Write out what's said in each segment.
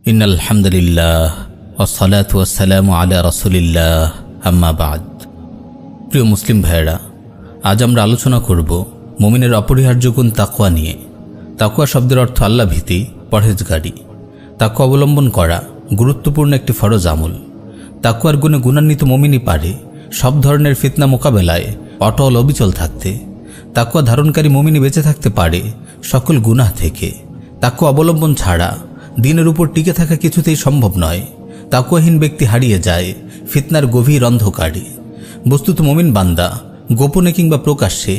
ইন্নাল হামদুলিল্লাহ ওয়াসসালাতু ওয়াসসালামু আলা রাসূলিল্লাহ আম্মা বাদ। প্রিয় মুসলিম ভাইয়েরা, আজ আমরা আলোচনা করব মুমিনের অপরিহার্য গুণ তাকওয়া নিয়ে। তাকওয়া শব্দের অর্থ আল্লাহ ভীতি, পরহেজগারি। তাকওয়া অবলম্বন করা গুরুত্বপূর্ণ একটি ফরজ আমল। তাকওয়ার গুণে গুণান্বিত মুমিনই পারে সব ধরনের ফিতনা মোকাবেলায় অটল অবিচল থাকতে। তাকওয়া ধারণকারী মুমিনই বেঁচে থাকতে পারে সকল গুনাহ থেকে। তাকওয়া অবলম্বন ছাড়া দিনের উপর টিকে থাকা কিছুতেই সম্ভব নয়। তাকওয়াহীন ব্যক্তি হারিয়ে যায় ফিতনার গভীর অন্ধকারে। বস্তুত মুমিন বান্দা গোপনে কিংবা প্রকাশ্যে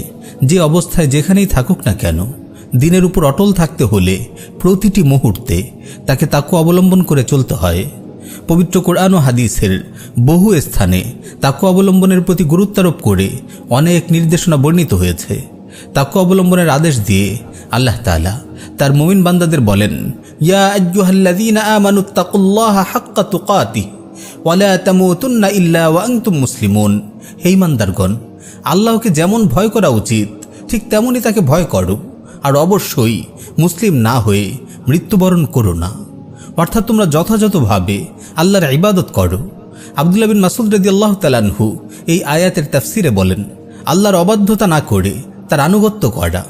যে অবস্থায় যেখানেই থাকুক না কেন, দিনের উপর অটল থাকতে হলে প্রতিটি মুহূর্তে তাকে তাকওয়া অবলম্বন করে চলতে হয়। পবিত্র কোরআন ও হাদিসের বহু স্থানে তাকওয়া অবলম্বনের প্রতি গুরুত্বারোপ করে অনেক নির্দেশনা বর্ণিত হয়েছে। তাকওয়া অবলম্বনের আদেশ দিয়ে আল্লাহ তাআলা তার মুমিন বান্দাদের বলেন, ইয়া আইয়ুহাল্লাযীনা আমানুত্তাকুল্লাহা হাক্কা তুকাতিহি ওয়া লা তামুতুন্না ইল্লা ওয়া আনতুম মুসলিমুন। হে ঈমানদারগণ, আল্লাহকে যেমন ভয় করা উচিত ঠিক তেমনই তাকে ভয় করো, আর অবশ্যই মুসলিম না হয়ে মৃত্যুবরণ করো না। অর্থাৎ তোমরা যথাযথভাবে আল্লাহর ইবাদত করো। আব্দুল্লাহ বিন মাসউদ রাদিয়াল্লাহু তাআলা আনহু এই আয়াতের তাফসিরে বলেন, আল্লাহর অবাধ্যতা না করে তার আনুগত্য করা,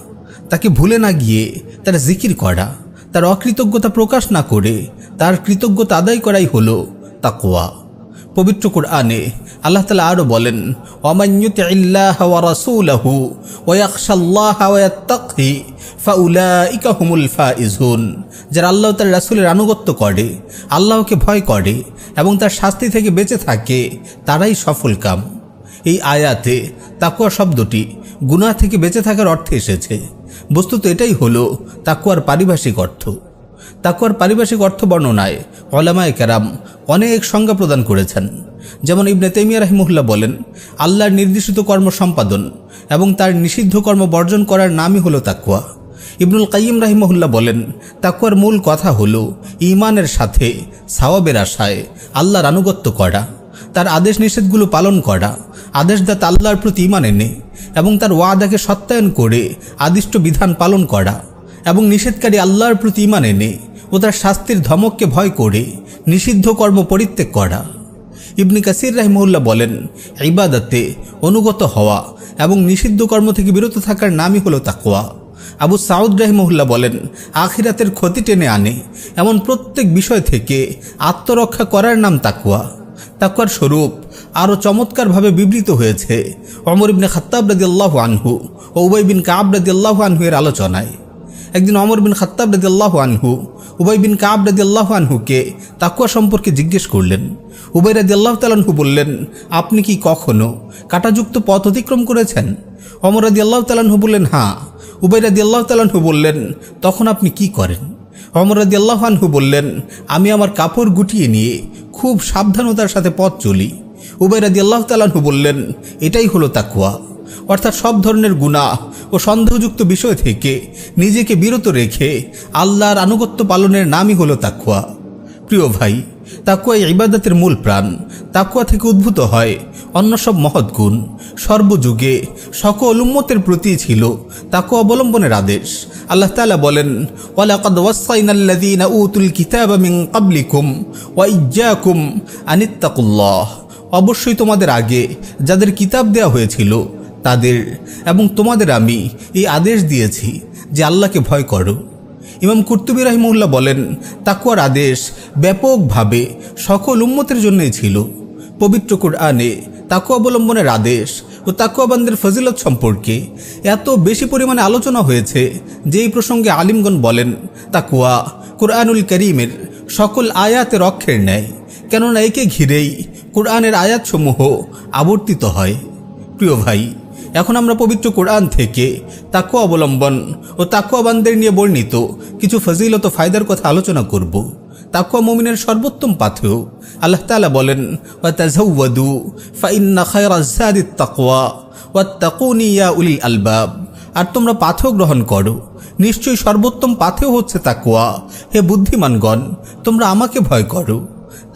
তাকে ভুলে না গিয়ে তার জিকির করা, তার অকৃতজ্ঞতা প্রকাশ না করে তার কৃতজ্ঞতা আদায় করাই হলো তাকওয়া। পবিত্র কোরআনে আল্লাহ তাআলা আরও বলেন, ওয়ামান ইউতিইল্লাহা ওয়া রাসূলাহু ওয়া ইয়াখশাল্লাহা ওয়া ইয়াত্তাকি ফাউলাইকা হুমুল ফাইজুন। যারা আল্লাহ তার রাসূলের আনুগত্য করে, আল্লাহকে ভয় করে এবং তার শাস্তি থেকে বেঁচে থাকে, তারাই সফলকাম। এই আয়াতে তাকওয়া শব্দটি গুনাহ থেকে বেঁচে থাকার অর্থে এসেছে। বস্তুত এটাই হলো তাকওয়ার পারিভাষিক অর্থ। তাকওয়ার পারিভাষিক অর্থ বর্ণনায় উলামায়ে কেরাম অনেক সংজ্ঞা প্রদান করেছেন। যেমন ইবনে তাইমিয়া রাহিমাহুল্লাহ বলেন, আল্লাহর নির্দেশিত কর্ম সম্পাদন এবং তার নিষিদ্ধ কর্ম বর্জন করার নামই হলো তাকওয়া। ইবনুল কাইয়িম রাহিমাহুল্লাহ বলেন, তাকওয়ার মূল কথা হলো ঈমানের সাথে সওয়াবের আশায় আল্লাহর আনুগত্য করা, তার আদেশ নিষেধগুলো পালন করা, আদেশদাতা আল্লাহর প্রতি ঈমান এনে এবং তার ওয়াদাকে সত্যায়ন করে আদিষ্ট বিধান পালন করা, এবং নিষেধকারী আল্লাহর প্রতি ঈমান এনে ও তার শাস্তির ধমককে ভয় করে নিষিদ্ধ কর্ম পরিত্যাগ করা। ইবনে কাসির রাহিমাহুল্লাহ বলেন, ইবাদতে অনুগত হওয়া এবং নিষিদ্ধ কর্ম থেকে বিরত থাকার নামই হলো তাকওয়া। আবু সাউদ রাহিমাহুল্লাহ বলেন, আখিরাতের ক্ষতি টেনে আনে এমন প্রত্যেক বিষয় থেকে আত্মরক্ষা করার নাম তাকওয়া। তাকওয়ার স্বরূপ আরও চমৎকারভাবে বিবৃত হয়েছে ওমর ইবনে খাত্তাব রাদিয়াল্লাহু আনহু ও উবাই বিন কাব রাদিয়াল্লাহু আনহু এর আলোচনায়। একদিন ওমর বিন খাত্তাব রাদিয়াল্লাহু আনহু উবাই বিন কাব রাদিয়াল্লাহু আনহুকে তাকওয়া সম্পর্কে জিজ্ঞেস করলেন। উবাই রাদিয়াল্লাহু তাআলা আনহু বললেন, আপনি কি কখনো কাঁটাযুক্ত পথ অতিক্রম করেছেন? ওমর রাদিয়াল্লাহু তাআলা আনহু বললেন, হ্যাঁ। উবাই রাদিয়াল্লাহু তাআলা আনহু বললেন, তখন আপনি কি করেন? ওমর রাদিয়াল্লাহু আনহু বললেন, আমি আমার কাপড় গুটিয়ে নিয়ে খুব সাবধানতার সাথে পথ চলি। উবাই রাদিয়াল্লাহু তাআলা আনহু বললেন, এটাই হলো তাকওয়া। অর্থাৎ সব ধরনের গুনাহ ও সন্দেহযুক্ত বিষয় থেকে নিজেকে বিরত রেখে আল্লাহর আনুগত্য পালনের নামই হলো তাকওয়া। প্রিয় ভাই, তাকওয়া ইবাদতের মূল প্রাণ। তাকওয়া থেকে উদ্ভূত হয় অন্য সব মহৎ গুণ। সর্বযুগে সকল উম্মতের প্রতি ছিল তাকওয়া অবলম্বনের আদেশ। আল্লাহ তাআলা বলেন, ওয়ালাকাদ ওয়াসাইনাল্লাযীনা উতুল কিতাবা মিন ক্বাবলিকুম ওয়া ইয়্যাকুম আনিত্তাকুল্লাহ। অবশ্যই তোমাদের আগে যাদের কিতাব দেওয়া হয়েছিল তাদের এবং তোমাদের আমি এই আদেশ দিয়েছি যে আল্লাহকে ভয় করো। ইমাম কুরতুবী রাহিমাহুল্লাহ বলেন, তাকওয়ার আদেশ ব্যাপকভাবে সকল উম্মতের জন্যই ছিল। পবিত্র কোরআনে তাকওয়া অবলম্বনের আদেশ ও তাকওয়াবানদের ফজিলত সম্পর্কে এত বেশি পরিমাণে আলোচনা হয়েছে যে এই প্রসঙ্গে আলিমগণ বলেন, তাকওয়া কোরআনুল কারীমের সকল আয়াতের অক্ষের ন্যায়, কেননা একে ঘিরেই কোরআনের আয়াতসমূহ আবর্তিত হয়। প্রিয় ভাই, এখন আমরা পবিত্র কোরআন থেকে তাকওয়া অবলম্বন ও তাকওয়াবানদের নিয়ে বর্ণিত কিছু ফজিলত ও ফায়দার কথা আলোচনা করব। তাকওয়া মুমিনের সর্বোত্তম পাথেয়। আল্লাহ তাআলা বলেন, ওয়াতাযাওয়াদু ফাইন্না খায়রাজ যাদিত তাকওয়া ওয়াত্তাকুনি ইয়া উলিল আলবাব। আর তোমরা পাথেয় গ্রহণ করো, নিশ্চয়ই সর্বোত্তম পাথেয় হচ্ছে তাকওয়া। হে বুদ্ধিমানগণ, তোমরা আমাকে ভয় করো।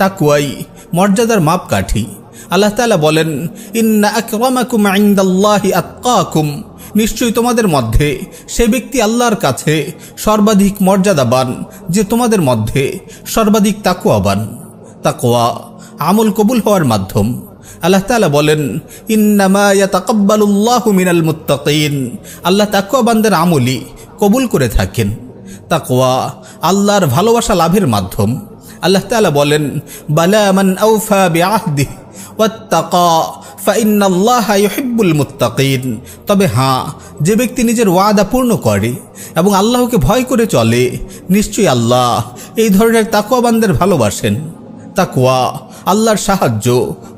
তাকওয়াই মর্যাদার মাপকাঠি। আল্লাহ তাআলা বলেন, ইন্না আকরামাকুম ইনদাল্লাহি আতকাকুম। নিশ্চয়ই তোমাদের মধ্যে সে ব্যক্তি আল্লাহর কাছে সর্বাধিক মর্যাদাবান যে তোমাদের মধ্যে সর্বাধিক তাকওয়াবান। তাকওয়া আমল কবুল হওয়ার মাধ্যম। আল্লাহ তাআলা বলেন, ইন্নামা ইয়াতাকাব্বালুল্লাহু মিনাল মুত্তাকিন, আল্লাহ তাকওয়াবানদের আমলই কবুল করে থাকেন। তাকওয়া আল্লাহর ভালোবাসা লাভের মাধ্যম। আল্লাহ তাআলা বলেন, বালা মান আওফা বিআহদিহি ওয়াত্তাকা ফাইন্নাল্লাহা ইউহিব্বুল মুত্তাকিন, তবে হ্যাঁ, যে ব্যক্তি নিজের ওয়াদা পূর্ণ করে এবং আল্লাহকে ভয় করে চলে, নিশ্চয়ই আল্লাহ এই ধরনের তাকওয়াবানদের ভালোবাসেন। তাকওয়া আল্লাহর সাহায্য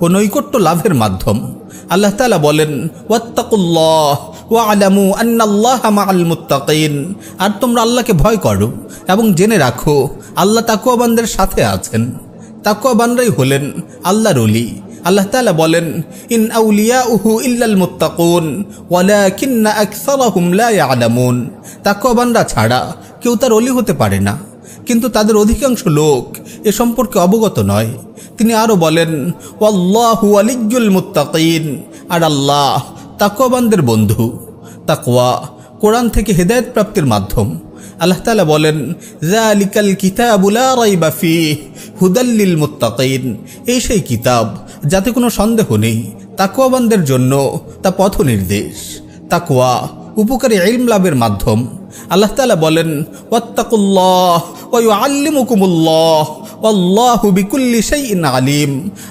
ও নৈকট্য লাভের মাধ্যম। আল্লাহ তাআলা বলেন, ওয়াত্তাকুল্লাহ ওয়া'লামু আন্নাল্লাহা মা'আল মুত্তাকিন, আর তোমরা আল্লাহকে ভয় করো এবং জেনে রাখো আল্লাহ তাকওয়াবানদের সাথে আছেন। তাকওয়াবানরাই হলেন আল্লাহর ওলি। আল্লাহ তাআলা বলেন, ইন আউলিয়াউহু ইল্লাল মুত্তাকুন ওয়ালাকিন্না আকসারাহুম লা ইয়ালামুন, তাকওয়াবানরা ছাড়া কেউ তার ওলি হতে পারে না, কিন্তু তাদের অধিকাংশ লোক এ সম্পর্কে অবগত নয়। তিনি আরও বলেন, ওয়াল্লাহু ওয়ালিয়্যুল মুত্তাকিন, আর আল্লাহ তাকওয়াবানদের বন্ধু। তাকওয়া কোরআন থেকে হেদায়েত প্রাপ্তির মাধ্যম। আল্লাহ তাআলা বলেন, যালিকাল কিতাবু লা রাইবা ফীহি হুদাল লিল মুত্তাকিন, এই সেই কিতাব যাতে কোনো সন্দেহ নেই, তাকওয়াবানদের জন্য তা পথ নির্দেশ। তাকওয়া উপকারী ইলম লাভের মাধ্যম। আল্লাহ তাআলা বলেন, ওয়াত্তাকুল্লাহ ওয়া ইউআল্লিমুকুমুল্লাহ ওয়াল্লাহু বিকুল্লি শাইইন আলিম,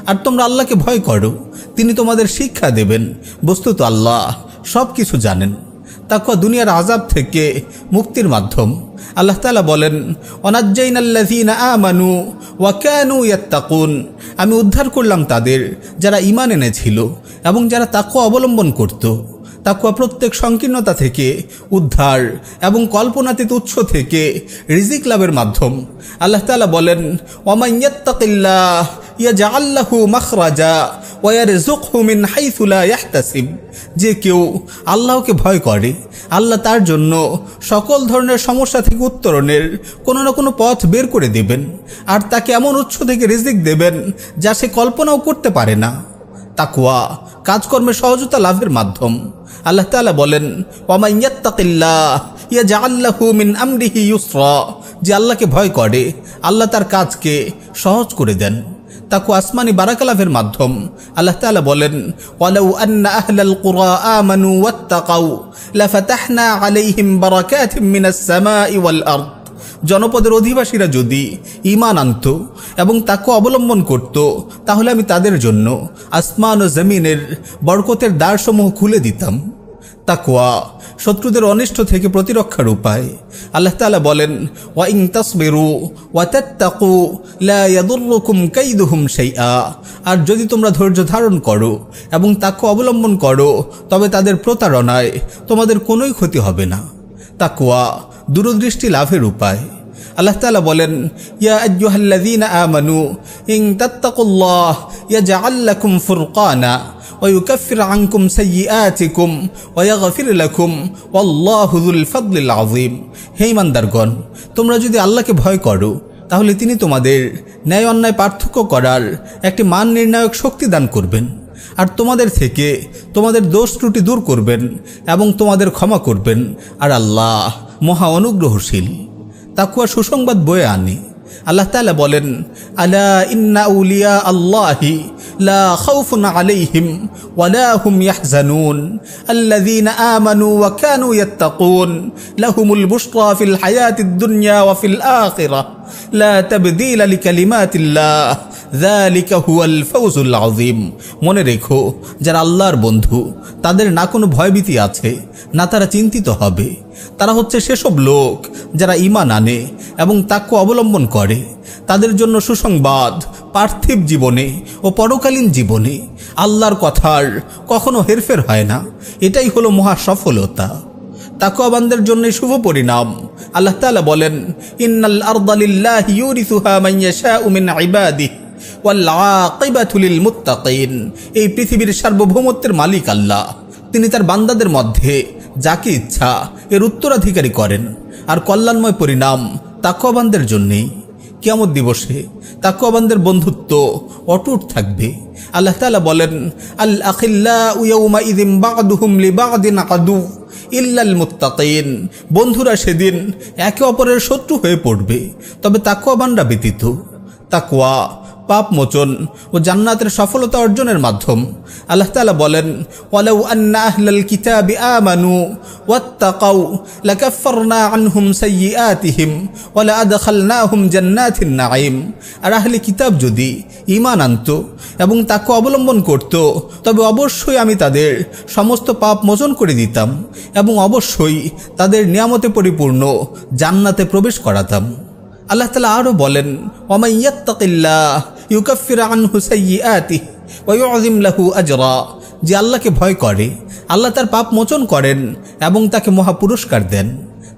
আর তোমরা আল্লাহকে ভয় করো, তিনি তোমাদের শিক্ষা দেবেন, বস্তুত আল্লাহ সব কিছু জানেন। তাকওয়া দুনিয়ার আযাব থেকে মুক্তির মাধ্যম। আল্লাহ তাআলা বলেন, ওয়ানাজ্জাইনাল্লাযীনা আমানু ওয়া কানু ইয়াত্তাকুন, আমি উদ্ধার করলাম তাদের যারা ঈমান এনেছিল এবং যারা তাকওয়া অবলম্বন করত। তাকওয়া প্রত্যেক সংকীর্ণতা থেকে উদ্ধার এবং কল্পনাতীত উৎস থেকে রিজিক লাভের মাধ্যম। আল্লাহ তাআলা বলেন, ওয়ামান ইয়াত্তাকিল্লাহ ইয়াজআল লাহু মাখরাজা ওয়া ইয়ারযুকহু মিন হাইসু লা ইয়াহতাসিব, যে কেউ আল্লাহকে ভয় করে, আল্লাহ তার জন্য সকল ধরনের সমস্যা থেকে উত্তরণের কোনো না কোনো পথ বের করে দেবেন, আর তাকে এমন উৎস থেকে রিজিক দেবেন যা সে কল্পনাও করতে পারে না। তাকওয়া কাজকর্মের সহজতা লাভের মাধ্যম। আল্লাহ তাআলা বলেন, ওয়ামান ইয়াত্তাকিল্লাহ ইয়াজআল লাহু মিন আমরিহি ইউসরা, যে আল্লাহকে ভয় করে আল্লাহ তার কাজকে সহজ করে দেন। তাকওয়া আসমানি বারাকা লাভের মাধ্যম। আল্লাহ তাআলা বলেন, ওয়ালাউ আন্না আহলাল কুরা আমানু ওয়াত্তাকাউ লাফাতাহনা আলাইহিম বারাকাতিম মিনাস সামাই ওয়াল আরদ, জনপদের অধিবাসীরা যদি ঈমান আনত এবং তাকওয়া অবলম্বন করত, তাহলে আমি তাদের জন্য আসমান ও জমিনের বরকতের দ্বারসমূহ খুলে দিতাম। তাকওয়া শত্রুদের অনিষ্ট থেকে প্রতিরক্ষার উপায়। আল্লাহ তাআলা বলেন, ওয়া ইন তাসবিরু ওয়া তাত্তাকু লা ইয়াদুররুকুম কাইদুহুম শাইআ, আর যদি তোমরা ধৈর্য ধারণ করো এবং তাকওয়া অবলম্বন করো, তবে তাদের প্রতারণায় তোমাদের কোনোই ক্ষতি হবে না। তাকওয়া দূরদৃষ্টি লাভের উপায়। আল্লাহ তাআলা বলেন, ইয়া আইয়ুহাল্লাযীনা আমানু ইন তাত্তাকুল্লাহ ইয়াজআল লাকুম ফুরকানা ওয়া ইউকাফির আনকুম সাইয়্যাতিকুম ওয়া ইয়াগফির লাকুম ওয়াল্লাহু যুল ফাদলিল আযীম, হে ঈমানদারগণ, তোমরা যদি আল্লাহকে ভয় করো, তাহলে তিনি তোমাদের ন্যায় অন্যায় পার্থক্য করার একটি মান নির্ণায়ক শক্তি দান করবেন, আর তোমাদের থেকে তোমাদের দোষ ত্রুটি দূর করবেন এবং তোমাদের ক্ষমা করবেন, আর আল্লাহ মহা অনুগ্রহশীল। তাকওয়া সুসংবাদ বয়ে আনে। আল্লাহ তাআলা বলেন, আলা ইন্না আউলিয়া আল্লাহি লা খাউফুন আলাইহিম ওয়া লা হুম ইয়াহজানুন আল্লাযীনা আমানু ওয়া কানু ইয়াত্তাকুন লাহুমুল বুশরা ফিল হায়াতিদ দুনিয়া ওয়া ফিল আখিরাহ লা তাবদীলা লিকালিমাতিল্লাহ যালিকা হুয়াল ফাওজুল আযীম। মনে রেখো, যারা আল্লাহর বন্ধু, তাদের না কোনো ভয়ভীতি আছে, না তারা চিন্তিত হবে। তারা হচ্ছে সেসব লোক যারা ঈমান আনে এবং তাকওয়া অবলম্বন করে। তাদের জন্য সুসংবাদ পার্থিব জীবনে ও পরকালীন জীবনে। আল্লাহর কথার কখনো হেরফের হয় না, এটাই হলো মহা সফলতা। তাকওয়াবানদের জন্য শুভ পরিণাম। আল্লাহ তাআলা বলেন, ইন্নাল আরদা লিল্লাহি ইউরিসুহা মান ইয়াশাউ মিন ইবাদিহি ওয়াল আকিবাতু লিল মুত্তাকিন, এই পৃথিবীর সার্বভৌমত্বের মালিক আল্লাহ। তিনি তার বান্দাদের মধ্যে যাকে ইচ্ছা এর উত্তরাধিকারী করেন, আর কল্যাণময় পরিণাম তাকওয়াবানদের জন্যেই। কিয়ামত দিবসে তাকওয়াবানদের বন্ধুত্ব অটুট থাকবে। আল্লাহ তাআলা বলেন, আল আখিল্লাউ ইয়াউমা ইযিন বা'দুহুম লিবা'দিন আদু ইল্লাল মুত্তাকিন, বন্ধুরা সেদিন একে অপরের শত্রু হয়ে পড়বে তবে তাকওয়াবানরা ব্যতীত। তাকওয়া পাপ মোচন ও জান্নাতের সফলতা অর্জনের মাধ্যম। আল্লাহ তাআলা বলেন, ওয়ালাউ আন্না আহলাল কিতাবি আমানু ওয়াত্তাকাউ লাকাফফারনা আনহুম সাইয়্যাতিহিম ওয়া লাআদখালনাহুম জান্নাতিন নাঈম। আর আহলে কিতাব যদি ঈমান আনত এবং তাকওয়া অবলম্বন করত তবে অবশ্যই আমি তাদের সমস্ত পাপ মোচন করে দিতাম এবং অবশ্যই তাদের নিয়ামতে পরিপূর্ণ জান্নাতে প্রবেশ করাতাম। আল্লাহ তাআলা আরও বলেন, ওয়ামান ইয়াত্তাকিল্লাহ ইউকাফির আনহু সাইয়্যাতিহি ওয়া ইউযিম লাহু আজরা। যে আল্লাহকে ভয় করে আল্লাহ তার পাপ মোচন করেন এবং তাকে মহা পুরস্কার দেন।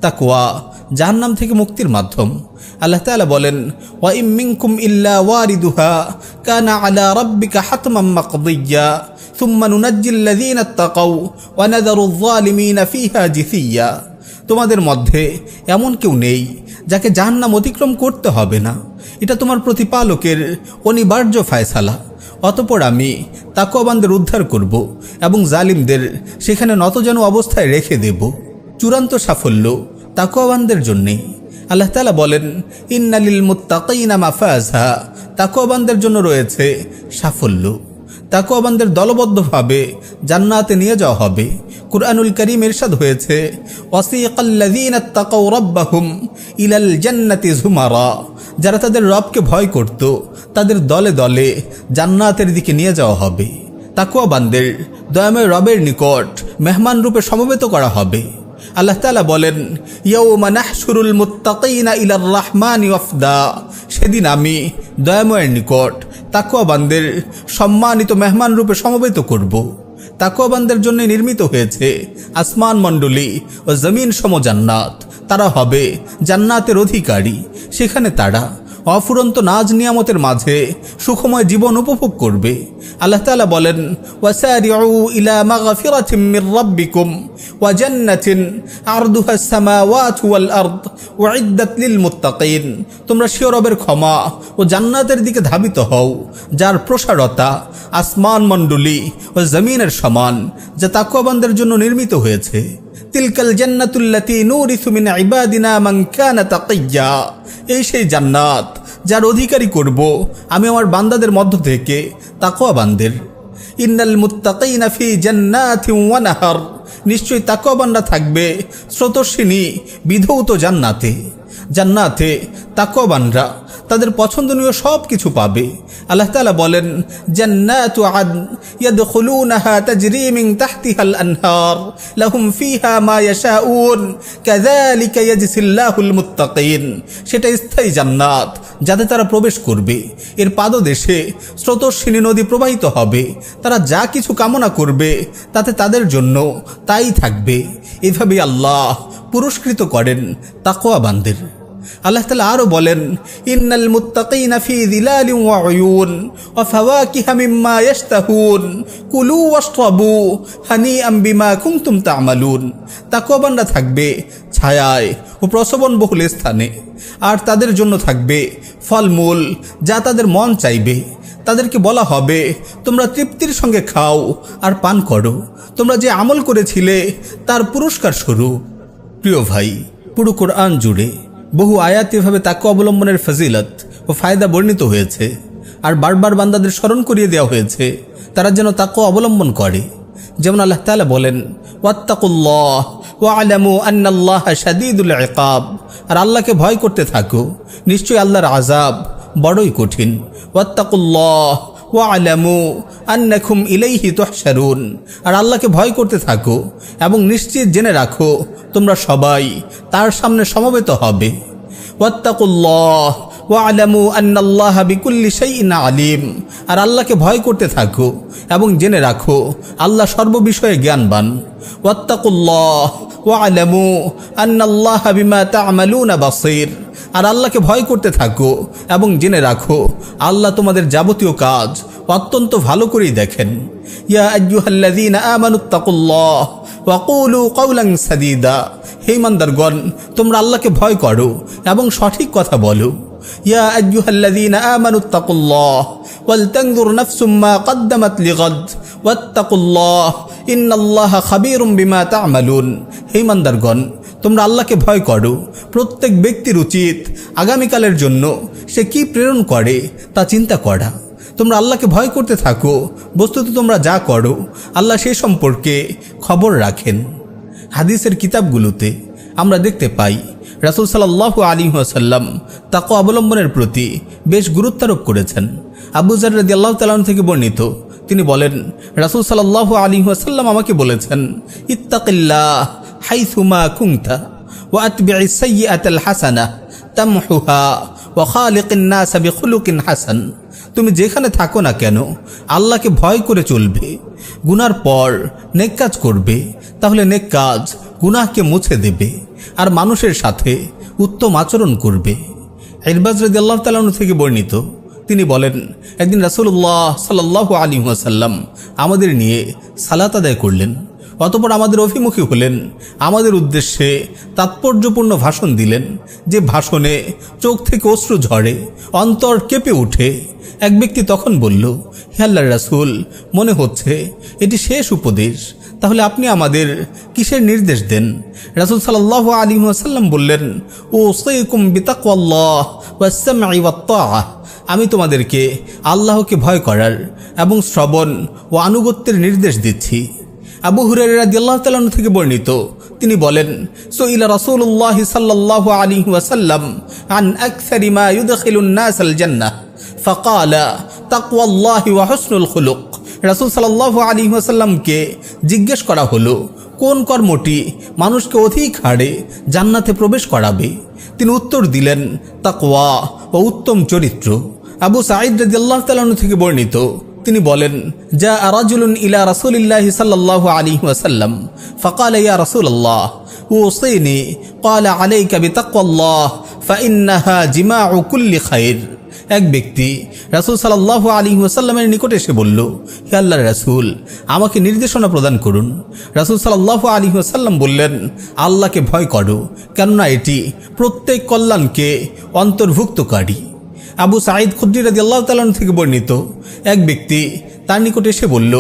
তাকওয়া জাহান্নাম থেকে মুক্তির মাধ্যম। আল্লাহ তাআলা বলেন, ওয়া ইম মিনকুম ইল্লা ওয়ারিদুহা কানা আলা রাব্বিকা হাতমান মাকদিয়্যা সুম্মা নুনাজ্জিল্লাযীনা ইত্তাকাউ ওয়া নাযারুয যালিমিনা ফিহা জিসিয়্যা। তোমাদের মধ্যে এমন কেউ নেই যাকে জাহান্নাম অতিক্রম করতে হবে না, এটা তোমার প্রতিপালকের অনিবার্য ফায়সালা। অতঃপর আমি তাকওয়াবানদের উদ্ধার করব এবং জালিমদের সেখানে নতজানু অবস্থায় রেখে দেব। চূড়ান্ত সাফল্য তাকওয়াবানদের জন্যেই। আল্লাহ তাআলা বলেন, ইন্নালিল মুত্তাকিনা মাফাজা, তাকওয়াবানদের জন্য রয়েছে সাফল্য। তাকওয়াবানদের দলবদ্ধভাবে জান্নাতে নিয়ে যাওয়া হবে। কুরআনুল কারীম ইরশাদ হয়েছে, ওয়াসিকাল্লাযীনা তাকাউ রাব্বাহুম ইলাল জান্নাতি যুমারা। যারা তাদের রবকে ভয় করত তাদের দলে দলে জান্নাতের দিকে নিয়ে যাওয়া হবে। তাকওয়াবানদের দয়াময় রবের নিকট মেহমান রূপে সমবেত করা হবে। আল্লাহ তাআলা বলেন, ইয়াউমা নাহশুরুল মুত্তাকিনা ইলার রাহমানি ওয়াফদা। সেদিন আমি দয়াময়ের নিকট তাকওয়াবানদের সম্মানিত মেহমান রূপে সমবেত করব। তাকওয়াবানদের জন্য নির্মিত হয়েছে আসমান মণ্ডলী ও জমিন সম জান্নাত। তারা হবে জান্নাতের অধিকারী। সেখানে তারা অফুরন্ত নাজ নিয়ামতের মাঝে সুখময় জীবন উপভোগ করবে। আল্লাহ তাআলা বলেন, ওয়াসারিউ ইলা মাগফিরাতিম মির রাব্বিকুম ওয়া জান্নাতিন আরদুহাস সামাওয়াতু ওয়াল আরদ উইদ্দাত লিল মুত্তাকিন। তোমরা স্বীয় রবের ক্ষমা ও জান্নাতের দিকে ধাবিত হও যার প্রসারতা আসমান মণ্ডলী ও জমিনের সমান, যা তাকওয়াবানদের জন্য নির্মিত হয়েছে। তিলকাল জান্নাতুল্লাতী নুরিসু মিন ইবাদিনা মান কানা তাকিয়্যা। এই সেই জান্নাত যার অধিকারী করব আমি আমার বান্দাদের মধ্য থেকে তাকওয়াবানদের। ইন্নাল মুত্তাকিনা ফি জান্নাতিন ওয়া নাহার। নিশ্চয়ই তাকওয়াবানরা থাকবে স্রোতস্বিনী বিধৌত জান্নাতে। জান্নাতে তাকওয়াবানরা তাদের পছন্দনীয় সব কিছু পাবে। আল্লাহ তাআলা বলেন, জান্নাতু আদন ইয়াদখুলুনাহা তাজরি মিন তাহতিহাল আনহার লাহুম ফিহা মা ইয়াশাউন কাযালিকা ইয়াজসিল্লাহুল মুত্তাকিন। সেটা স্থায়ী জান্নাত যাতে তারা প্রবেশ করবে। এর পাদদেশে স্রোতস্বিনী নদী প্রবাহিত হবে। তারা যা কিছু কামনা করবে তাতে তাদের জন্য তাই থাকবে। এভাবে আল্লাহ পুরস্কৃত করেন তাকওয়াবানদের। আল্লাহ তাআলা আরও বলেন, ইন্নাল মুত্তাকিনা ফি যিলালিন ওয়া উয়ুন ওয়া ফাওয়াকিহা মিম্মা ইয়াশতাহুন কুলু ওয়াশরাবু হানিআম বিমা কুনতুম তা'মালুন। তাকওয়াবানরা থাকবে ছায়ায় ও প্রসবনবহুল স্থানে, আর তাদের জন্য থাকবে ফলমূল যা তাদের মন চাইবে। তাদেরকে বলা হবে, তোমরা তৃপ্তির সঙ্গে খাও আর পান করো, তোমরা যে আমল করেছিলে তার পুরস্কার স্বরূপ। প্রিয় ভাই, পুরো কোরআন জুড়ে বহু আয়াত এভাবে তাকওয়া অবলম্বনের ফজিলত ও ফায়দা বর্ণিত হয়েছে, আর বারবার বান্দাদের স্মরণ করিয়ে দেওয়া হয়েছে তারা যেন তাকওয়া অবলম্বন করে। যেমন আল্লাহ তাআলা বলেন, ওয়াত্তাকুল্লাহ ওয়া'লামু আন্নাল্লাহা শাদীদুল ইকাব। আর আল্লাহকে ভয় করতে থাকো, নিশ্চয়ই আল্লাহর আযাব বড়ই কঠিন। ওয়াত্তাকুল্লাহ ওয়া'লামু আন্নাকুম ইলাইহি তুহশারুন। আর আল্লাহকে ভয় করতে থাকো এবং নিশ্চিত জেনে রাখো তোমরা সবাই তার সামনে সমবেত হবে। ওয়াত্তাকুল্লাহ ওয়া'লামু আন্নাল্লাহা বিকুল্লি শাইইন আলিম। আর আল্লাহকে ভয় করতে থাকো এবং জেনে রাখো আল্লাহ সর্ববিষয়ে জ্ঞানবান। ওয়াত্তাকুল্লাহ ওয়া'লামু আন্নাল্লাহা বিমা তা'মালুনা বাসীর। আর আল্লাহকে ভয় করতে থাকো এবং জেনে রাখো আল্লাহ তোমাদের যাবতীয় কাজ অত্যন্ত ভালো করেই দেখেন। ইয়া আইয়ুহাল্লাযীনা আমানুত্তাকুল্লাহ ওয়া কুলু কাওলান সাদীদা। হে ইমানদারগণ, তোমরা আল্লাহকে ভয় করো এবং সঠিক কথা বলো। ইয়া আইয়ুহাল্লাযীনা আমানুত্তাকুল্লাহ ওয়াল তানজুর নাফসুম মা কদ্দামাত লিগাদ ওয়াত্তাকুল্লাহ ইন্নাল্লাহা খাবীরুম বিমা তা'মালুন। হে ইমানদারগণ, তোমরা আল্লাহকে ভয় করো। প্রত্যেক ব্যক্তির উচিত আগামীকালের জন্য সে কি প্রেরণ করে তা চিন্তা করা। তোমরা আল্লাহকে ভয় করতে থাকো, বস্তুত তোমরা যা করো আল্লাহ সে সম্পর্কে খবর রাখেন। হাদিসের কিতাবগুলোতে আমরা দেখতে পাই রাসূল সাল্লাল্লাহু আলাইহি ওয়াসাল্লাম তাকওয়া অবলম্বনের প্রতি বেশ গুরুত্বারোপ করেছেন। আবু যর রাদিয়াল্লাহু তাআলা আনহু থেকে বর্ণিত, তিনি বলেন, রাসূল সাল্লাল্লাহু আলাইহি ওয়াসাল্লাম আমাকে বলেছেন, ইত্তাকিল্লাহ হাইসুমা কুনতা ওয়া আতবি'is সাইয়্যাতাল হাসানাহ তামহুহা ওয়া খালিকিন নাস বিখুলুকিন হাসান। তুমি যেখানে থাকো না কেন আল্লাহকে ভয় করে চলবে, গুনার পর নেক কাজ করবে, তাহলে নেক কাজ গুনাহকে মুছে দেবে, আর মানুষের সাথে উত্তম আচরণ করবে। ইরবাজ রাদিয়াল্লাহু তাআলা আনহু থেকে বর্ণিত, তিনি বলেন, একদিন রাসূলুল্লাহ সাল্লাল্লাহু আলাইহি ওয়াসাল্লাম আমাদের নিয়ে সালাত আদায় করলেন। অতঃপর আমাদের অভিমুখী হলেন, আমাদের উদ্দেশ্যে তাৎপর্যপূর্ণ ভাষণ দিলেন, যে ভাষণে চোখ থেকে অশ্রু ঝরে, অন্তর কেঁপে ওঠে। এক ব্যক্তি তখন বলল, হে আল্লাহর রাসূল, মনে হচ্ছে এটি শেষ উপদেশ, তাহলে আপনি আমাদের কিসের নির্দেশ দেন? রাসূল সাল্লাল্লাহু আলাইহি ওয়াসাল্লাম বললেন, উসাইকুম বিতাকওয়াল্লাহ ওয়াস-সামঈ ওয়াত-তাআহ। আমি তোমাদেরকে আল্লাহকে ভয় করার এবং শ্রবণ ও আনুগত্যের নির্দেশ দিচ্ছি। আবু হুরায়রা রাদিয়াল্লাহু তাআলা আনহু থেকে বর্ণিত, তিনি বলেন, সুইলা রাসূলুল্লাহ সাল্লাল্লাহু আলাইহি ওয়াসাল্লাম আন আকসারি মা ইউদখিলুন নাসাল জান্নাহ ফাকালা তাকওয়াল্লাহি ওয়া হুসনুল খুলুক। রাসূল সাল্লাল্লাহু আলাইহি ওয়াসাল্লামকে জিজ্ঞেস করা হলো, কোন কর্মটি মানুষকে অধিক হারে জান্নাতে প্রবেশ করাবে? তিনি উত্তর দিলেন, তাকওয়া ও উত্তম চরিত্র। আবু সাঈদ রাদিয়াল্লাহু তাআলা আনহু থেকে বর্ণিত, তিনি বলেন, জা রাজুলুন ইলা রাসূলিল্লাহি সাল্লাল্লাহু আলাইহি ওয়াসাল্লাম ফাকালা ইয়া রাসূলুল্লাহ উসিনি ক্বালা আলাইকা বিতাকওয়াল্লাহ ফাইন্নাহা জিমাউ কুল্লি খায়র। এক ব্যক্তি রাসূল সাল্লাল্লাহু আলাইহি ওয়াসাল্লামের নিকটে এসে বলল, হে আল্লাহর রাসূল, আমাকে নির্দেশনা প্রদান করুন। রাসূল সাল্লাল্লাহু আলাইহি ওয়াসাল্লাম বললেন, আল্লাহকে ভয় করো, কেননা এটি প্রত্যেক কল্যাণকে অন্তর্ভুক্তকারী। আবু সাঈদ খুদরি রাদিয়াল্লাহু তাআলা আনহু থেকে বর্ণিত, এক ব্যক্তি তার নিকটে এসে বলল,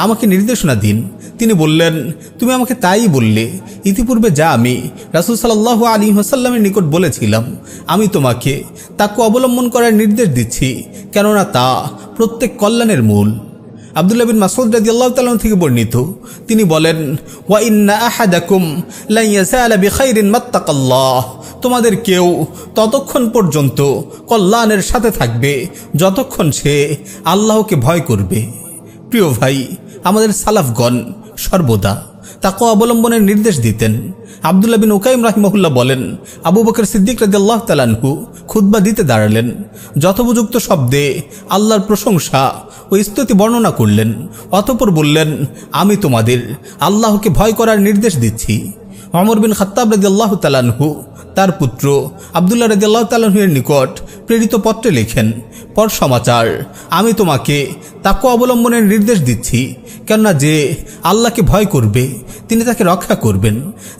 আমাকে নির্দেশনা দিন। তিনি বললেন, তুমি আমাকে তাই বললে, ইতিপূর্বে যা আমি রাসূল সাল্লাল্লাহু আলাইহি ওয়াসাল্লামের নিকট বলেছিলাম, আমি তোমাকে তাকওয়া অবলম্বন করার নির্দেশ দিচ্ছি, কেননা তা প্রত্যেক কল্যাণের মূল। আব্দুল্লাহ বিন মাসউদ রাদিয়াল্লাহু তাআলা থেকে বর্ণিত, তিনি বলেন, ওয়া ইন্না আহাদাকুম লা ইয়াসালা বিখাইরিন মাত্তাকাল্লাহ। তোমাদের কেউ ততক্ষণ পর্যন্ত কল্যাণের সাথে থাকবে যতক্ষণ সে আল্লাহকে ভয় করবে। প্রিয় ভাই, আমাদের সালাফগণ সর্বদা তাকওয়া অবলম্বনের নির্দেশ দিতেন। আব্দুল্লাহ বিন উকাইম রাহিমাহুল্লাহ বলেন, আবু বকর সিদ্দিক রাদিয়াল্লাহু তাআলা আনহু খুতবা দিতে দাঁড়ালেন, যথোপযুক্ত শব্দে আল্লাহর প্রশংসা ও স্তুতি বর্ণনা করলেন। অতঃপর বললেন, আমি তোমাদের আল্লাহকে ভয় করার নির্দেশ দিচ্ছি। ওমর বিন খাত্তাব রাদিয়াল্লাহু তাআলা আনহু তার পুত্র আব্দুল্লাহ রাদিয়াল্লাহু তাআলা আনহুর নিকট প্রেরিত পত্রে লেখেন, পর সমাচার, আমি তোমাকে তাকওয়া অবলম্বনের নির্দেশ দিচ্ছি, কেননা যে আল্লাহকে ভয় করবে তিনি তাকে রক্ষা করবেন।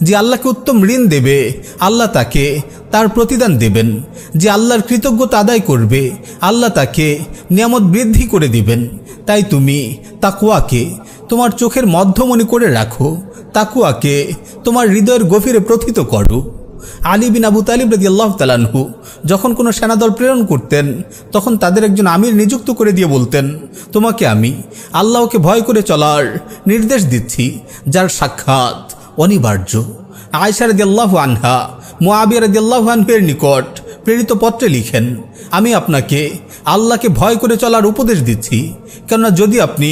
যে আল্লাহকে উত্তম ঋণ দেবে আল্লাহ তাকে তার প্রতিদান দেবেন। যে আল্লাহর কৃতজ্ঞতা আদায় করবে আল্লাহ তাকে নিয়ামত বৃদ্ধি করে দিবেন। তাই তুমি তাকওয়াকে তোমার চোখের মধ্যমণি করে রাখো, তাকওয়াকে তোমার হৃদয়ের গভীরে প্রথিত করো। আলী বিন আবু তালিব রাদিয়াল্লাহু তাআলা আনহু যখন কোনো সেনাদল প্রেরণ করতেন, তখন তাদের একজন আমির নিযুক্ত করে দিয়ে বলতেন, তোমাকে আমি আল্লাহকে ভয় করে চলার নির্দেশ দিচ্ছি, যার সাক্ষাৎ অনিবার্য। আয়েশা রাদিয়াল্লাহু আনহা মুআবিয়া রাদিয়াল্লাহু আনহুর নিকট প্রেরিত পত্রে লিখেন, আমি আপনাকে আল্লাহকে ভয় করে চলার উপদেশ দিচ্ছি, কেননা যদি আপনি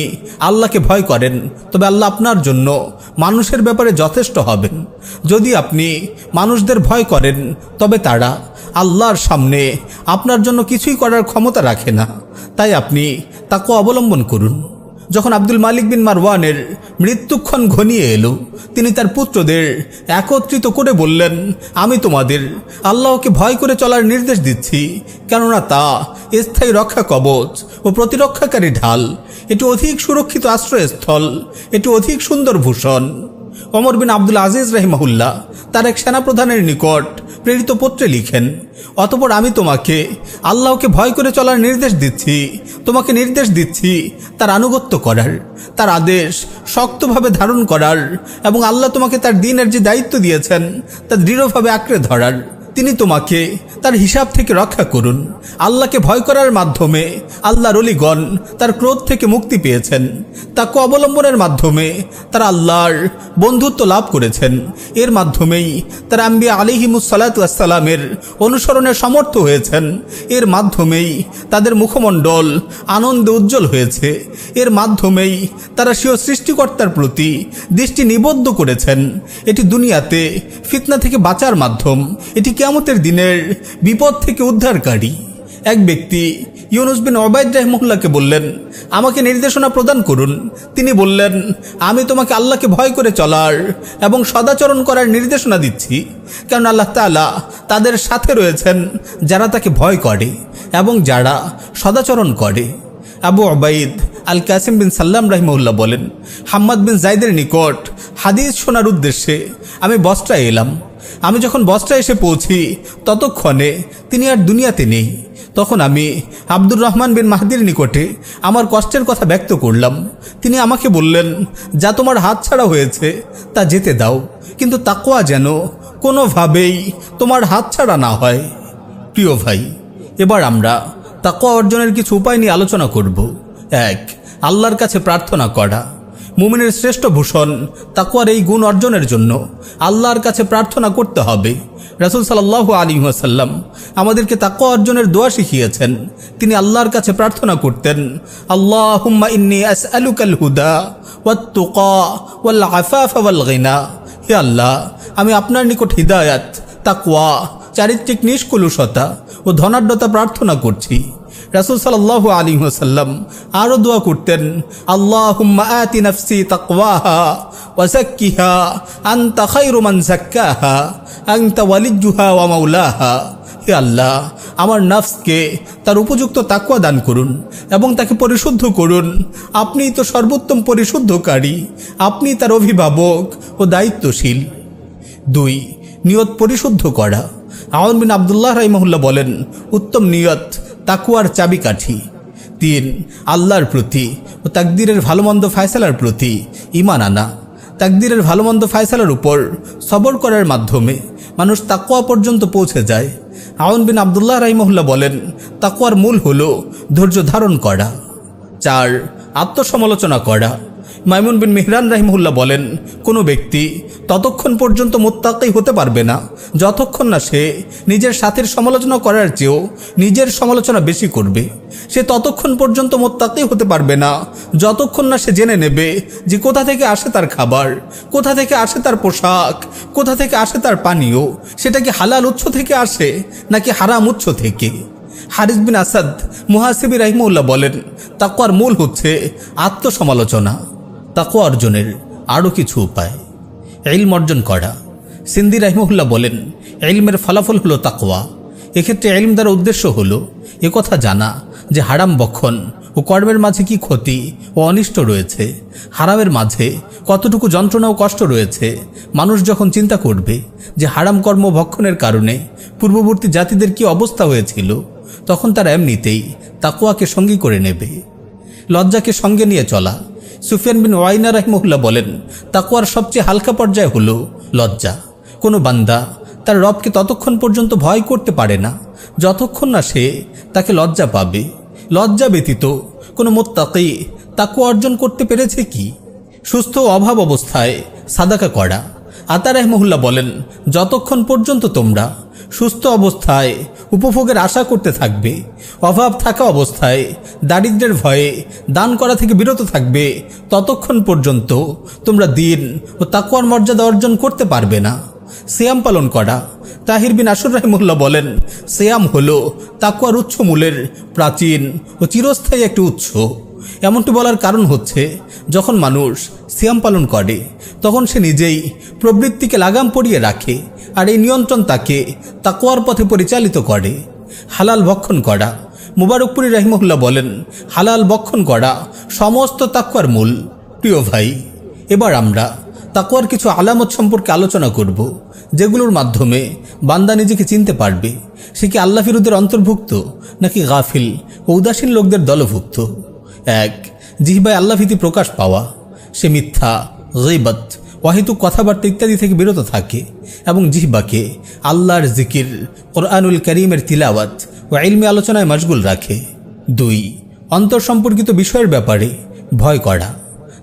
আল্লাহকে ভয় করেন তবে আল্লাহ আপনার জন্য মানুষের ব্যাপারে যথেষ্ট হবেন। যদি আপনি মানুষদের ভয় করেন তবে তারা আল্লাহর সামনে আপনার জন্য কিছুই করার ক্ষমতা রাখে না। তাই আপনি তাকওয়া অবলম্বন করুন। যখন আব্দুল মালিক বিন মারওয়ানের মৃত্যুক্ষণ ঘনিয়ে এলো, তিনি তার পুত্রদের একত্রিত করে বললেন, আমি তোমাদের আল্লাহকে ভয় করে চলার নির্দেশ দিচ্ছি, কেননা তা স্থায়ী রক্ষা কবচ ও প্রতিরক্ষাকারী ঢাল। এটি অধিক সুরক্ষিত আশ্রয়স্থল, এটি অধিক সুন্দর ভূষণ। ওমর বিন আব্দুল আজিজ রাহিমাহুল্লাহ তার এক সেনাপ্রধানের নিকট প্রেরিত পত্রে লিখেন, অতঃপর আমি তোমাকে আল্লাহকে ভয় করে চলার নির্দেশ দিচ্ছি, তোমাকে নির্দেশ দিচ্ছি তার আনুগত্য করার, তার আদেশ শক্তভাবে ধারণ করার এবং আল্লাহ তোমাকে তার দ্বীনের যে দায়িত্ব দিয়েছেন তা দৃঢ়ভাবে আঁকড়ে ধরার। তিনি তোমাকে তার হিসাব থেকে রক্ষা করুন। আল্লাহকে ভয় করার মাধ্যমে আল্লাহর ওলিগণ তার ক্রোধ থেকে মুক্তি পেয়েছেন। তাকে অবলম্বনের মাধ্যমে তারা আল্লাহর বন্ধুত্ব লাভ করেছেন। এর মাধ্যমেই তারা আম্বিয়া আলাইহিমুসসালাতু ওয়াসসালামের অনুসরণে সমর্থ হয়েছেন। এর মাধ্যমেই তাদের মুখমণ্ডল আনন্দে উজ্জ্বল হয়েছে। এর মাধ্যমেই তারা স্বীয় সৃষ্টিকর্তার প্রতি দৃষ্টি নিবদ্ধ করেছেন। এটি দুনিয়াতে ফিতনা থেকে বাঁচার মাধ্যম, এটি কিয়ামতের দিনের বিপদ থেকে উদ্ধারকারী। এক ব্যক্তি ইউনুস বিন উবাইদ রাহিমাহুল্লাহকে বললেন, আমাকে নির্দেশনা প্রদান করুন। তিনি বললেন, আমি তোমাকে আল্লাহকে ভয় করে চলার এবং সদাচরণ করার নির্দেশনা দিচ্ছি, কারণ আল্লাহ তাআলা তাদের সাথে রয়েছেন যারা তাকে ভয় করে এবং যারা সদাচরণ করে। আবু উবাইদ আল কাসিম বিন সাল্লাম রাহিমাহুল্লাহ বলেন, হাম্মাদ বিন জাইদের নিকট হাদিস শোনার উদ্দেশ্যে আমি বসরায় এলাম। আমি যখন বসরায় এসে পৌঁছি ততক্ষণে তিনি আর দুনিয়াতে নেই। তখন আমি আব্দুর রহমান বিন মাহদির নিকটে আমার কষ্টের কথা ব্যক্ত করলাম। তিনি আমাকে বললেন, যা তোমার হাত ছাড়া হয়েছে তা যেতে দাও, কিন্তু তাকওয়া যেন কোনোভাবেই তোমার হাত ছাড়া না হয়। প্রিয় ভাই, এবার আমরা তাকওয়া অর্জনের কিছু উপায় নিয়ে আলোচনা করব। 1. আল্লাহর কাছে প্রার্থনা করা। মুমিনের শ্রেষ্ঠ ভূষণ তাকওয়ার এই গুণ অর্জনের জন্য আল্লাহর কাছে প্রার্থনা করতে হবে। রাসূল সাল্লাল্লাহু আলাইহি ওয়াসাল্লাম আমাদেরকে তাকওয়া অর্জনের দোয়া শিখিয়েছেন। তিনি আল্লাহর কাছে প্রার্থনা করতেন, আল্লাহুম্মা ইন্নী আসআলুকাল হুদা ওয়াত তুকা ওয়াল আফাফা ওয়াল গিনা। হে আল্লাহ, আমি আপনার নিকট হিদায়াত, তাকওয়া, চারিত্রিক নিষ্কলুষতা ও ধনাঢ্যতা প্রার্থনা করছি। রাসূল সাল্লাল্লাহু আলাইহি ওয়াসাল্লাম আরও দোয়া করতেন, আল্লাহুম্মা আতি নাফসি তাকওয়াহা ওয়া যাক্কিহা আনতা খায়রু মান যাক্কাহা আনতা ওয়ালিয়্যুহা ওয়া মাওলাহা। হে আল্লাহ, আমার নফসকে তার উপযুক্ত তাকওয়া দান করুন এবং তাকে পরিশুদ্ধ করুন। আপনিই তো সর্বোত্তম পরিশুদ্ধকারী, আপনি তার অভিভাবক ও দায়িত্বশীল। 2. নিয়ত পরিশুদ্ধ করা। আওন বিন আব্দুল্লাহ রাহিমাহুল্লাহ বলেন, উত্তম নিয়ত তাকওয়ার চাবিকাঠি। 3. আল্লাহর প্রতি ও তাকদীরের ভালোমন্দ ফায়সালার প্রতি ঈমান আনা। তাকদীরের ভালোমন্দ ফায়সালার উপর সবর করার মাধ্যমে মানুষ তাকওয়া পর্যন্ত পৌঁছে যায়। আওন বিন আব্দুল্লাহ রাহিমাহুল্লাহ বলেন, তাকওয়ার মূল হলো ধৈর্য ধারণ করা। 4. আত্মসমালোচনা করা। মাইমুন বিন মিহরান রাহিমাহুল্লাহ বলেন, কোনো ব্যক্তি ততক্ষণ পর্যন্ত মুত্তাকি হতে পারবে না যতক্ষণ না সে নিজের সাথীর সমালোচনা করার চেয়েও নিজের সমালোচনা বেশি করবে। সে ততক্ষণ পর্যন্ত মুত্তাকি হতে পারবে না যতক্ষণ না সে জেনে নেবে যে কোথা থেকে আসে তার খাবার, কোথা থেকে আসে তার পোশাক, কোথা থেকে আসে তার পানীয়, সেটা কি হালাল উৎস থেকে আসে নাকি হারাম উৎস থেকে। হারিস বিন আসাদ মুহাসিবি রাহিমাহুল্লাহ বলেন, তাকওয়ার মূল হচ্ছে আত্মসমালোচনা। তাকওয়া অর্জনের আরও কিছু উপায়। ইলম অর্জন করা। সিন্দি রাহিমাহুল্লাহ বলেন, ইলমের ফলাফল হলো তাকওয়া। এক্ষেত্রে ইলম দ্বারা উদ্দেশ্য হলো একথা জানা যে হারাম ভক্ষণ ও কর্মের মাঝে কি ক্ষতি ও অনিষ্ট রয়েছে, হারামের মাঝে কতটুকু যন্ত্রণা ও কষ্ট রয়েছে। মানুষ যখন চিন্তা করবে যে হারাম কর্ম ভক্ষণের কারণে পূর্ববর্তী জাতিদের কি অবস্থা হয়েছিল, তখন তারা এমনিতেই তাকওয়াকে সঙ্গী করে নেবে। লজ্জাকে সঙ্গে নিয়ে চলা। সুফিয়ান বিন ওয়াইনা রাহিমাহুল্লাহ বলেন, তাকওয়ার সবচেয়ে হালকা পর্যায় হলো লজ্জা। কোনো বান্দা তার রবকে ততক্ষণ পর্যন্ত ভয় করতে পারে না যতক্ষণ না সে তাকে লজ্জা পাবে। লজ্জা ব্যতীত কোনো মুত্তাকি তাকওয়া অর্জন করতে পেরেছে কি? সুস্থ অভাব অবস্থায় সাদাকা করা। আতা রাহিমাহুল্লাহ বলেন, যতক্ষণ পর্যন্ত তোমরা সুস্থ অবস্থায় উপভোগের আশা করতে থাকবে, অভাব থাকা অবস্থায় দারিদ্র্যের ভয়ে দান করা থেকে বিরত থাকবে, ততক্ষণ পর্যন্ত তোমরা দিন ও তাকওয়ার মর্যাদা অর্জন করতে পারবে না। সিয়াম পালন করা। তাহির বিন আশুর রাহিমাহুল্লাহ বলেন, সিয়াম হলো তাকওয়ার উৎস মূলের প্রাচীন ও চিরস্থায়ী একটি উৎস। এমনটি বলার কারণ হচ্ছে, যখন মানুষ সিয়াম পালন করে তখন সে নিজেই প্রবৃত্তিকে লাগাম পরিয়ে রাখে, আর এই নিয়ন্ত্রণ তাকে তাকওয়ার পথে পরিচালিত করে। হালাল ভক্ষণ করা। মুবারকপুরি রাহিমাহুল্লাহ বলেন, হালাল ভক্ষণ করা সমস্ত তাকওয়ার মূল। প্রিয় ভাই, এবার আমরা তাকওয়ার কিছু আলামত সম্পর্কে আলোচনা করব, যেগুলোর মাধ্যমে বান্দা নিজেকে চিনতে পারবে সে কি আল্লাহ ফিরুদের অন্তর্ভুক্ত নাকি গাফিল ও উদাসীন লোকদের দলভুক্ত। 1, জিহ্বায় আল্লাহভীতি প্রকাশ পাওয়া। সে মিথ্যা, গীবত, অহেতুক কথাবার্তা ইত্যাদি থেকে বিরত থাকে এবং জিহ্বাকে আল্লাহর জিকির, কোরআনুল কারীমের তিলাওয়াত ও ইলমি আলোচনায় মশগুল রাখে। 2, অন্তর সম্পর্কিত বিষয়ের ব্যাপারে ভয় করা।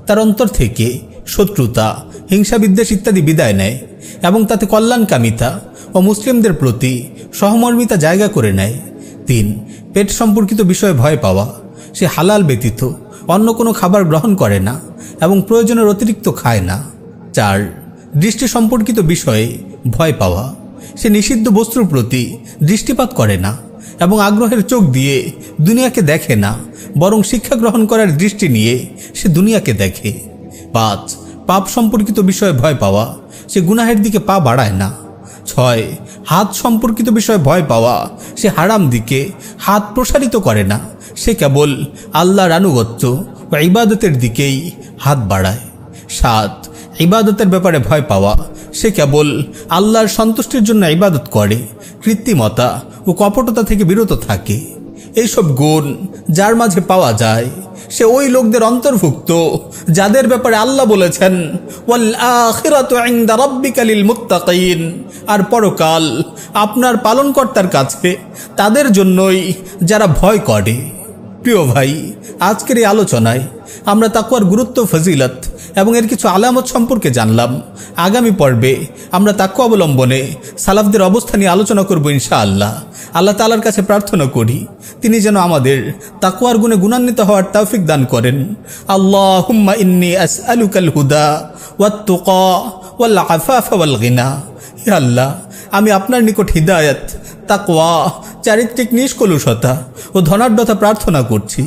তার অন্তর থেকে শত্রুতা, হিংসা বিদ্বেষ ইত্যাদি বিদায় নেয় এবং তাতে কল্যাণকামিতা ও মুসলিমদের প্রতি সহমর্মিতা জায়গা করে নেয়। 3, পেট সম্পর্কিত বিষয়ে ভয় পাওয়া। সে হালাল ব্যতীত অন্য কোনো খাবার গ্রহণ করে না এবং প্রয়োজনের অতিরিক্ত খায় না। 4, দৃষ্টি সম্পর্কিত বিষয়ে ভয় পাওয়া। সে নিষিদ্ধ বস্তুর প্রতি দৃষ্টিপাত করে না এবং আগ্রহের চোখ দিয়ে দুনিয়াকে দেখে না, বরং শিক্ষা গ্রহণ করার দৃষ্টি নিয়ে সে দুনিয়াকে দেখে। 5, পাপ সম্পর্কিত বিষয়ে ভয় পাওয়া। সে গুনাহের দিকে পা বাড়ায় না। 6, হাত সম্পর্কিত বিষয়ে ভয় পাওয়া। সে হারাম দিকে হাত প্রসারিত করে না, সে কেবল আল্লাহর আনুগত্য বা ইবাদতের দিকেই হাত বাড়ায়। 7, ইবাদতের ব্যাপারে ভয় পাওয়া। সে কেবল আল্লাহর সন্তুষ্টির জন্য ইবাদত করে, কৃত্রিমতা ও কপটতা থেকে বিরত থাকে। এইসব গুণ যার মাঝে পাওয়া যায় সে ওই লোকদের অন্তর্ভুক্ত যাদের ব্যাপারে আল্লাহ বলেছেন ওয়াল আখিরাতু ইনদা রাব্বিকা লিল মুত্তাকিন, আর পরকাল আপনার পালনকর্তার কাছে তাদের জন্যই যারা ভয় করে। প্রিয় ভাই, আজকের এই আলোচনায় আমরা তাকওয়ার গুরুত্ব, ফজিলত এবং এর কিছু আলামত সম্পর্কে জানলাম। আগামী পর্বে আমরা তাকওয়া অবলম্বনে সালাফদের অবস্থা নিয়ে আলোচনা করব ইনশাআল্লাহ। আল্লাহ তাআলার কাছে প্রার্থনা করি তিনি যেন আমাদের তাকওয়ার গুণে গুণান্বিত হওয়ার তৌফিক দান করেন। আল্লাহুম্মা ইন্নী আসআলুকাল হুদা ওয়াত তুকা ওয়াল আফাফা ওয়াল গিনা। হে আল্লাহ, আমি আপনার নিকট হিদায়াত, তাকওয়া, চারিত্রিক নিষ্কলুষতা ও ধনাঢ্যতা প্রার্থনা করছি।